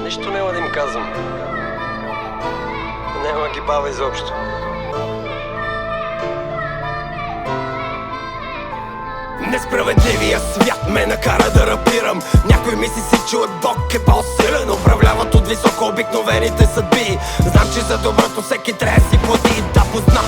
Нищо няма да им казвам. Няма ги бава изобщо. Несправедливия свят ме накара да рапирам. Някой мисли си, че от Бог е по-силен. Управляват от високо обикновените съдби. Знам, че за доброто всеки трябва да си плати. Да, познам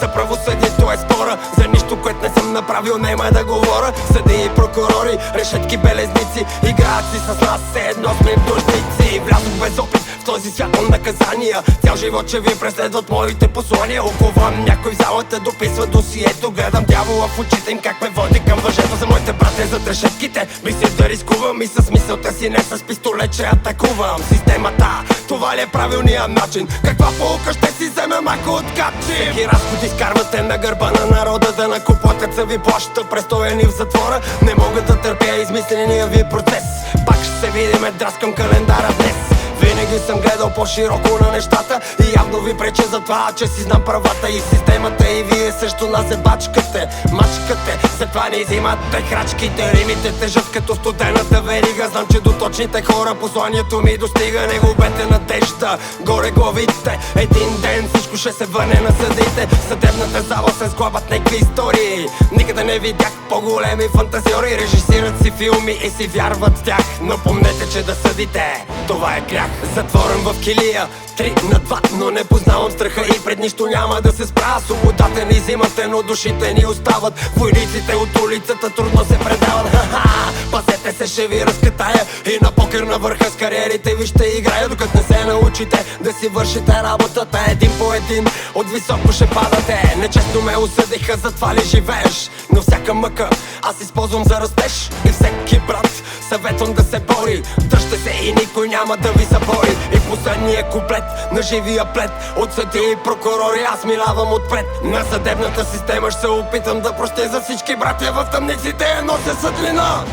за правосъдието е спора. За нищо, което не съм направил, няма да говоря. Съди и прокурори, решетки белезници играят си с нас, все едно сме длъжници. Влязох без опит в този свят на наказания. Цял живот че ви преследват моите послания. Оковам някой в залата, дописва досието. Гледам дявола в очите им как ме води към въжето. За моите братя зад решетките мисля да рискувам. И с мисълта си, не с пистолет, че атакувам системата. Това ли е правилният начин? Каква полука ще си вземем, ако откачим? Всеки разход изкарвате на гърба на народа. Да накупват са ви плащат, престояни в затвора. Не мога да търпя измисления ви процес. Пак ще се видиме, драскам календара днес. Винаги съм гледал по-широко на нещата и явно ви прече за това, че си знам правата и системата. И вие също нас се бачкате, мачкате, затова ни взимате крачките. Римите тежат като студената верига. Знам, че до точните хора посланието ми достига. Не губете надежда, горе главите. Един ден всичко ще се върне на съдите. Съдебната зала се сглобят някакви истории. Никъде не видях по-големи фантазиори. Режисират си филми и си вярват в тях. Но помнете, че да съдите, това е грях. Затворен в килия 3/2, но не познавам страха и пред нищо няма да се спра. Свободата ни взимате, но душите ни остават. Войниците от улицата трудно се предават. Ха-ха, пазете се, ще ви разкатая. И на покер на върха с кариерите ви ще играя. Докато не се научите да си вършите работата един по един, от високо ще падате. Нечестно ме осъдиха, затова ли живееш? Но всяка мъка аз използвам за растеж. И всеки брат съветвам да се бори. Дръжте се и никой няма да ви забори. И последния куплет на живия плет от съдии и прокурори аз минавам отпред. На съдебната система ще се опитам да простя за всички братя в тъмниците нося светлина.